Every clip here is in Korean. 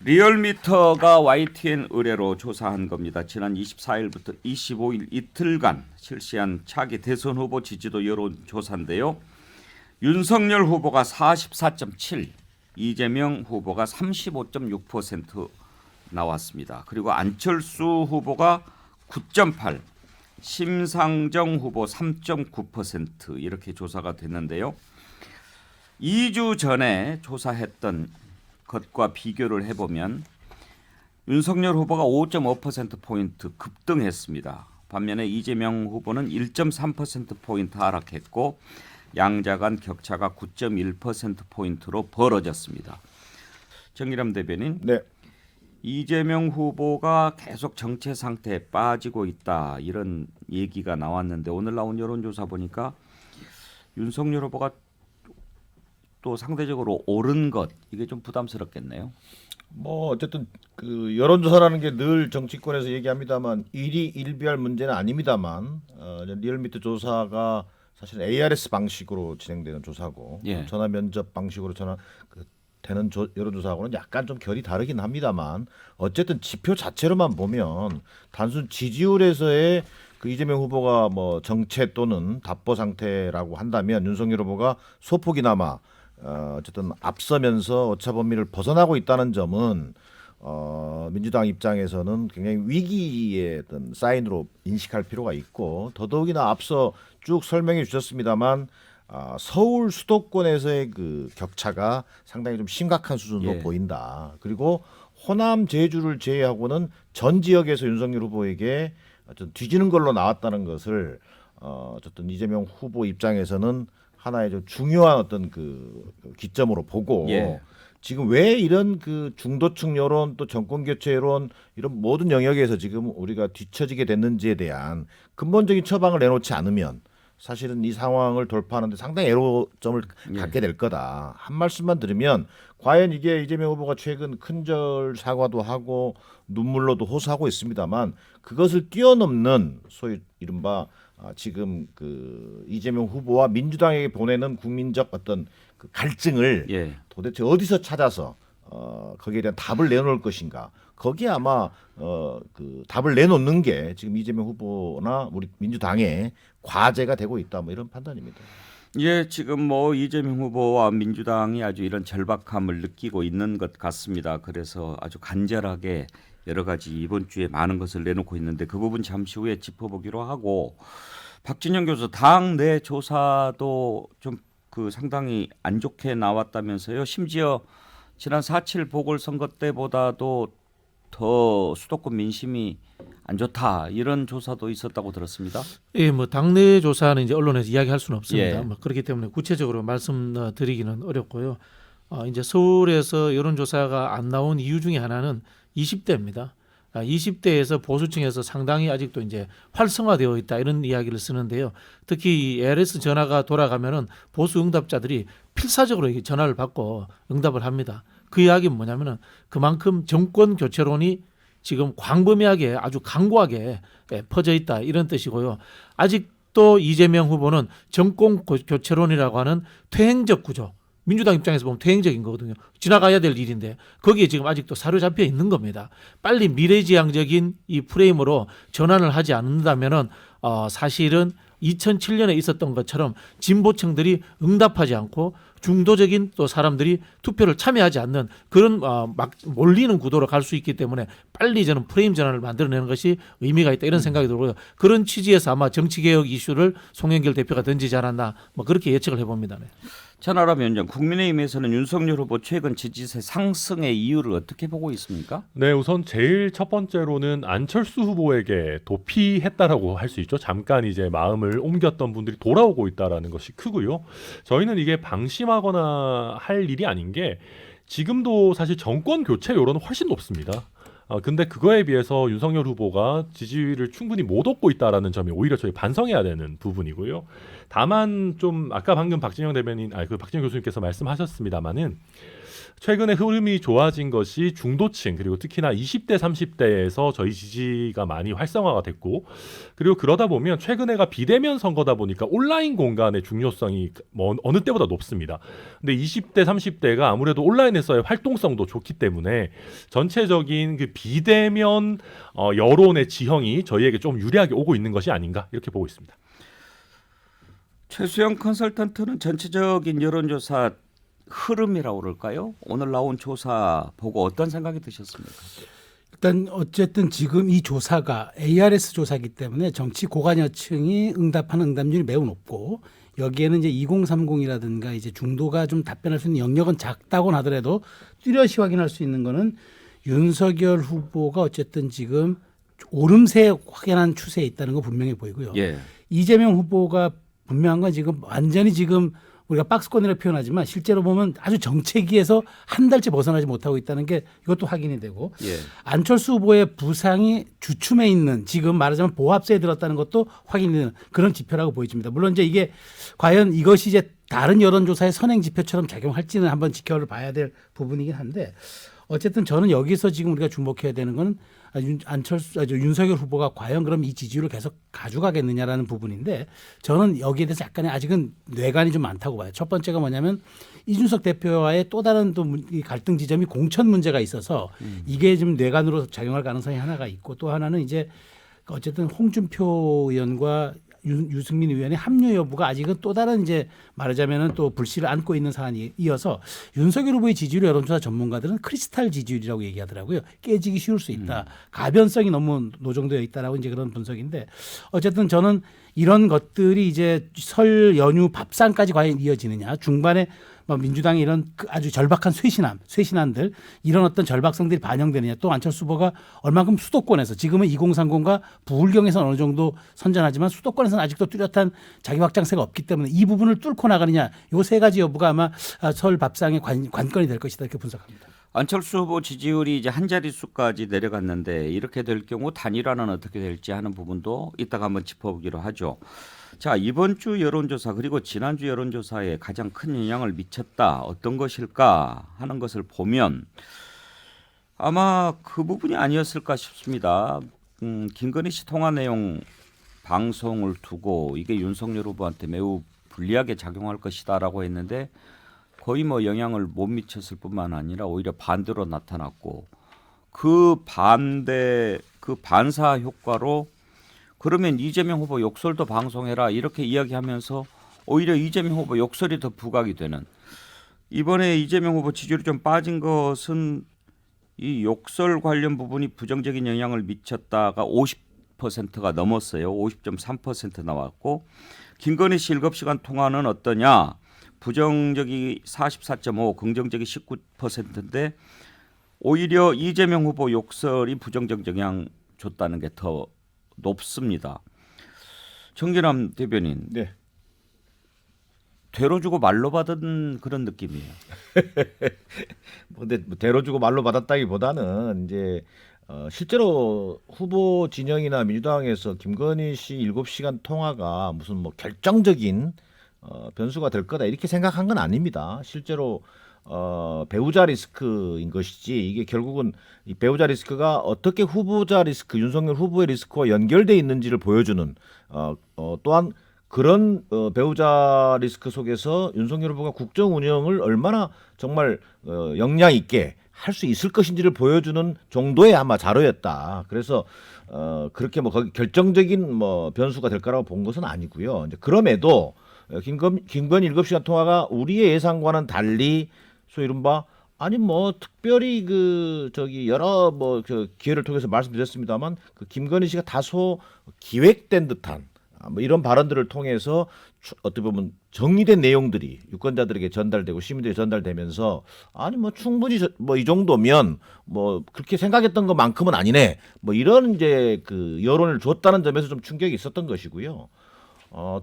리얼미터가 YTN 의뢰로 조사한 겁니다. 지난 24일부터 25일 이틀간 실시한 차기 대선 후보 지지도 여론조사인데요. 윤석열 후보가 44.7, 이재명 후보가 35.6% 나왔습니다. 그리고 안철수 후보가 9.8, 심상정 후보 3.9% 이렇게 조사가 됐는데요. 2주 전에 조사했던 것과 비교를 해보면 윤석열 후보가 5.5%포인트 급등했습니다. 반면에 이재명 후보는 1.3%포인트 하락했고 양자 간 격차가 9.1%포인트로 벌어졌습니다. 정의람 대변인, 네. 이재명 후보가 계속 정체 상태에 빠지고 있다 이런 얘기가 나왔는데 오늘 나온 여론조사 보니까 윤석열 후보가 또 상대적으로 오른 것 이게 좀 부담스럽겠네요. 뭐 어쨌든 그 여론조사라는 게 늘 정치권에서 얘기합니다만 일희일비할 문제는 아닙니다만 리얼미터 조사가 사실 ARS 방식으로 진행되는 조사고 예. 전화 면접 방식으로 되는 여론조사하고는 약간 좀 결이 다르긴 합니다만 어쨌든 지표 자체로만 보면 단순 지지율에서의 그 이재명 후보가 뭐 정체 또는 답보 상태라고 한다면 윤석열 후보가 소폭이나마 어쨌든 앞서면서 오차 범위를 벗어나고 있다는 점은 민주당 입장에서는 굉장히 위기의 어떤 사인으로 인식할 필요가 있고 더더욱이나 앞서 쭉 설명해 주셨습니다만 서울 수도권에서의 그 격차가 상당히 좀 심각한 수준으로 예. 보인다. 그리고 호남 제주를 제외하고는 전 지역에서 윤석열 후보에게 어떤 뒤지는 걸로 나왔다는 것을 어쨌든 이재명 후보 입장에서는 하나의 좀 중요한 어떤 그 기점으로 보고 예. 지금 왜 이런 그 중도층 여론 또 정권 교체 여론 이런 모든 영역에서 지금 우리가 뒤처지게 됐는지에 대한 근본적인 처방을 내놓지 않으면 사실은 이 상황을 돌파하는데 상당히 애로점을 갖게 될 거다. 한 말씀만 들으면 과연 이게 이재명 후보가 최근 큰절 사과도 하고 눈물로도 호소하고 있습니다만 그것을 뛰어넘는 소위 이른바 지금 그 이재명 후보와 민주당에게 보내는 국민적 어떤 그 갈증을 예. 도대체 어디서 찾아서 거기에 대한 답을 내놓을 것인가. 거기에 아마 그 답을 내놓는 게 지금 이재명 후보나 우리 민주당의 과제가 되고 있다. 뭐 이런 판단입니다. 예, 지금 뭐 이재명 후보와 민주당이 아주 이런 절박함을 느끼고 있는 것 같습니다. 그래서 아주 간절하게 여러 가지 이번 주에 많은 것을 내놓고 있는데 그 부분 잠시 후에 짚어보기로 하고 박진영 교수 당 내 조사도 좀 그 상당히 안 좋게 나왔다면서요. 심지어 지난 4.7 보궐선거 때보다도 더 수도권 민심이 안 좋다 이런 조사도 있었다고 들었습니다. 예, 뭐 당내 조사는 이제 언론에서 이야기할 수는 없습니다. 예. 뭐 그렇기 때문에 구체적으로 말씀드리기는 어렵고요. 이제 서울에서 여론조사가 안 나온 이유 중에 하나는 20대입니다. 20대에서 보수층에서 상당히 아직도 이제 활성화되어 있다 이런 이야기를 쓰는데요. 특히 ARS 전화가 돌아가면은 보수 응답자들이 필사적으로 이게 전화를 받고 응답을 합니다. 그 이야기는 뭐냐면은 그만큼 정권 교체론이 지금 광범위하게 아주 강고하게 퍼져 있다 이런 뜻이고요. 아직도 이재명 후보는 정권 교체론이라고 하는 퇴행적 구조, 민주당 입장에서 보면 퇴행적인 거거든요. 지나가야 될 일인데 거기에 지금 아직도 사로잡혀 있는 겁니다. 빨리 미래지향적인 이 프레임으로 전환을 하지 않는다면은 사실은 2007년에 있었던 것처럼 진보층들이 응답하지 않고 중도적인 또 사람들이 투표를 참여하지 않는 그런 막 몰리는 구도로 갈 수 있기 때문에 빨리 저는 프레임 전환을 만들어내는 것이 의미가 있다 이런 생각이 들고요. 그런 취지에서 아마 정치개혁 이슈를 송영길 대표가 던지지 않았나 뭐 그렇게 예측을 해봅니다. 네. 천하람 위원장, 국민의힘에서는 윤석열 후보 최근 지지세 상승의 이유를 어떻게 보고 있습니까? 네, 우선 제일 첫 번째로는 안철수 후보에게 도피했다라고 할 수 있죠. 잠깐 이제 마음을 옮겼던 분들이 돌아오고 있다라는 것이 크고요. 저희는 이게 방심하거나 할 일이 아닌 게 지금도 사실 정권 교체 여론은 훨씬 높습니다. 근데 그거에 비해서 윤석열 후보가 지지율을 충분히 못 얻고 있다라는 점이 오히려 저희 반성해야 되는 부분이고요. 다만 좀 아까 방금 박진영 교수님께서 말씀하셨습니다마는 최근에 흐름이 좋아진 것이 중도층 그리고 특히나 20대 30대에서 저희 지지가 많이 활성화가 됐고 그리고 그러다 보면 최근에가 비대면 선거다 보니까 온라인 공간의 중요성이 뭐 어느 때보다 높습니다. 근데 20대 30대가 아무래도 온라인에서의 활동성도 좋기 때문에 전체적인 그 비대면 여론의 지형이 저희에게 좀 유리하게 오고 있는 것이 아닌가 이렇게 보고 있습니다. 최수영 컨설턴트는 전체적인 여론조사 흐름이라고 그럴까요? 오늘 나온 조사 보고 어떤 생각이 드셨습니까? 일단 어쨌든 지금 이 조사가 ARS 조사이기 때문에 정치 고관여층이 응답하는 응답률이 매우 높고 여기에는 이제 2030이라든가 이제 중도가 좀 답변할 수 있는 영역은 작다고 하더라도 뚜렷이 확인할 수 있는 거는 윤석열 후보가 어쨌든 지금 오름세 확연한 추세에 있다는 거 분명히 보이고요. 예. 이재명 후보가 분명한 건 지금 완전히 지금 우리가 박스권이라고 표현하지만 실제로 보면 아주 정체기에서 한 달째 벗어나지 못하고 있다는 게 이것도 확인이 되고 예. 안철수 후보의 부상이 주춤해 있는 지금 말하자면 보합세에 들었다는 것도 확인이 되는 그런 지표라고 보여집니다. 물론 이제 이게 과연 이것이 이제 다른 여론조사의 선행 지표처럼 작용할지는 한번 지켜봐야 될 부분이긴 한데 어쨌든 저는 여기서 지금 우리가 주목해야 되는 건 윤석열 후보가 과연 그럼 이 지지율을 계속 가져가겠느냐라는 부분인데 저는 여기에 대해서 약간의 아직은 뇌관이 좀 많다고 봐요. 첫 번째가 뭐냐면 이준석 대표와의 또 다른 또 갈등 지점이 공천 문제가 있어서 이게 좀 뇌관으로 작용할 가능성이 하나가 있고 또 하나는 이제 어쨌든 홍준표 의원과 유승민 의원의 합류 여부가 아직은 또 다른 이제 말하자면은 또 불씨를 안고 있는 사안이 이어서 윤석열 후보의 지지율 여론조사 전문가들은 크리스탈 지지율이라고 얘기하더라고요. 깨지기 쉬울 수 있다. 가변성이 너무 노정되어 있다라고 이제 그런 분석인데 어쨌든 저는 이런 것들이 이제 설 연휴 밥상까지 과연 이어지느냐 중반에 뭐 민주당의 이런 아주 절박한 쇄신안들 이런 어떤 절박성들이 반영되느냐 또 안철수 후보가 얼만큼 수도권에서 지금은 2030과 부울경에서 어느 정도 선전하지만 수도권에서는 아직도 뚜렷한 자기 확장세가 없기 때문에 이 부분을 뚫고 나가느냐 요 세 가지 여부가 아마 설 밥상의 관건이 될 것이다 이렇게 분석합니다. 안철수 후보 지지율이 이제 한 자릿수까지 내려갔는데 이렇게 될 경우 단일화는 어떻게 될지 하는 부분도 이따가 한번 짚어보기로 하죠. 자, 이번 주 여론조사 그리고 지난주 여론조사에 가장 큰 영향을 미쳤다. 어떤 것일까 하는 것을 보면 아마 그 부분이 아니었을까 싶습니다. 김건희 씨 통화 내용 방송을 두고 이게 윤석열 후보한테 매우 불리하게 작용할 것이다라고 했는데 거의 뭐 영향을 못 미쳤을 뿐만 아니라 오히려 반대로 나타났고 그 반사 효과로 그러면 이재명 후보 욕설도 방송해라 이렇게 이야기하면서 오히려 이재명 후보 욕설이 더 부각이 되는 이번에 이재명 후보 지지율이 좀 빠진 것은 이 욕설 관련 부분이 부정적인 영향을 미쳤다가 50%가 넘었어요. 50.3% 나왔고 김건희 씨 7시간 통화는 어떠냐? 부정적이 44.5, 긍정적이 19%인데 오히려 이재명 후보 욕설이 부정적 영향 줬다는 게 더 높습니다. 정진남 대변인, 네. 되로 주고 말로 받은 그런 느낌이에요. 근데 뭐 대로 주고 말로 받았다기보다는 이제 실제로 후보 진영이나 민주당에서 김건희 씨 7시간 통화가 무슨 뭐 결정적인 변수가 될 거다 이렇게 생각한 건 아닙니다. 실제로 배우자 리스크인 것이지 이게 결국은 이 배우자 리스크가 어떻게 후보자 리스크 윤석열 후보의 리스크와 연결돼 있는지를 보여주는 또한 그런 배우자 리스크 속에서 윤석열 후보가 국정 운영을 얼마나 정말 역량 있게 할 수 있을 것인지를 보여주는 정도의 아마 자료였다. 그래서 그렇게 뭐 거기 결정적인 뭐 변수가 될 거라고 본 것은 아니고요. 이제 그럼에도 김건희 7시간 통화가 우리의 예상과는 달리 소위 이른바 아니 뭐 특별히 여러 뭐 기회를 통해서 말씀드렸습니다만 그 김건희 씨가 다소 기획된 듯한 뭐 이런 발언들을 통해서 어떻게 보면 정리된 내용들이 유권자들에게 전달되고 시민들에게 전달되면서 아니 뭐 충분히 뭐 이 정도면 뭐 그렇게 생각했던 것만큼은 아니네 뭐 이런 이제 그 여론을 줬다는 점에서 좀 충격이 있었던 것이고요.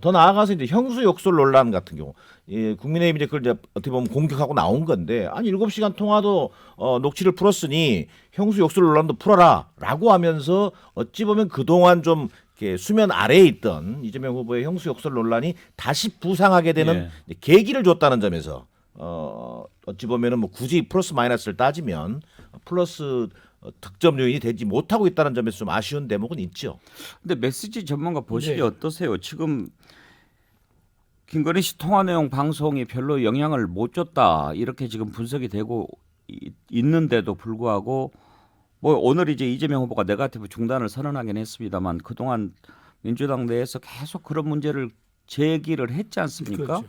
더 나아가서 이제 형수 욕설 논란 같은 경우, 국민의힘이 이제 그걸 이제 어떻게 보면 공격하고 나온 건데, 아니 7시간 통화도 녹취를 풀었으니 형수 욕설 논란도 풀어라라고 하면서 어찌 보면 그동안 좀 이렇게 수면 아래에 있던 이재명 후보의 형수 욕설 논란이 다시 부상하게 되는 계기를 줬다는 점에서 어찌 보면은 뭐 굳이 플러스 마이너스를 따지면 플러스 득점 요인이 되지 못하고 있다는 점에서 좀 아쉬운 대목은 있죠. 근데 메시지 전문가 보시기 네. 어떠세요? 지금 김건희 씨 통화 내용 방송이 별로 영향을 못 줬다 이렇게 지금 분석이 되고 있는데도 불구하고 뭐 오늘 이제 이재명 후보가 네거티브 중단을 선언하긴 했습니다만 그동안 민주당 내에서 계속 그런 문제를 제기를 했지 않습니까? 그렇죠.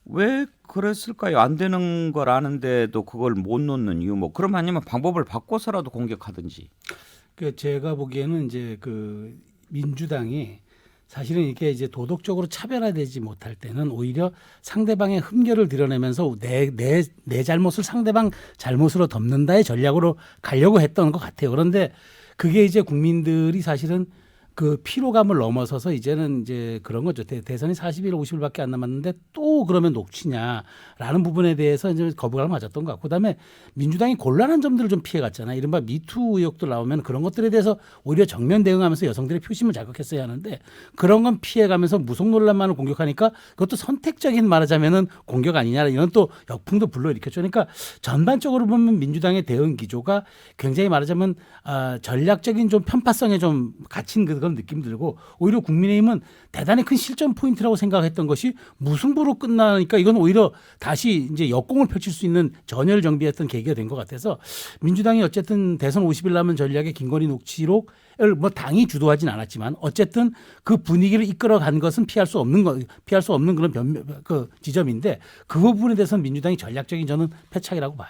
왜 그랬을까요? 안 되는 걸 아는데도 그걸 못 놓는 이유 뭐 그럼 아니면 방법을 바꿔서라도 공격하든지. 그 제가 보기에는 이제 그 민주당이 사실은 이게 이제 도덕적으로 차별화되지 못할 때는 오히려 상대방의 흠결을 드러내면서 내 잘못을 상대방 잘못으로 덮는다의 전략으로 가려고 했던 것 같아요. 그런데 그게 이제 국민들이 사실은 그 피로감을 넘어서서 이제는 이제 그런 거죠. 대선이 40일, 50일밖에 안 남았는데 또 그러면 녹취냐라는 부분에 대해서 이제 거부감을 맞았던 것 같고, 그다음에 민주당이 곤란한 점들을 좀 피해갔잖아요. 이른바 미투 의혹도 나오면 그런 것들에 대해서 오히려 정면 대응하면서 여성들의 표심을 자극했어야 하는데 그런 건 피해가면서 무속 논란만을 공격하니까 그것도 선택적인 말하자면은 공격 아니냐 이런 또 역풍도 불러일으켰죠. 그러니까 전반적으로 보면 민주당의 대응 기조가 굉장히 말하자면 전략적인 좀 편파성에 좀 갇힌 그런 느낌 들고, 오히려 국민의힘은 대단히 큰 실전 포인트라고 생각했던 것이 무승부로 끝나니까 이건 오히려 다시 이제 역공을 펼칠 수 있는 전열을 정비했던 계기가 된 것 같아서 민주당이 어쨌든 대선 50일 남은 전략의 김건희 녹취록을 뭐 당이 주도하진 않았지만 어쨌든 그 분위기를 이끌어간 것은 피할 수 없는 그런 그 지점인데 그 부분에 대해서는 민주당이 전략적인 저는 패착이라고 봐요.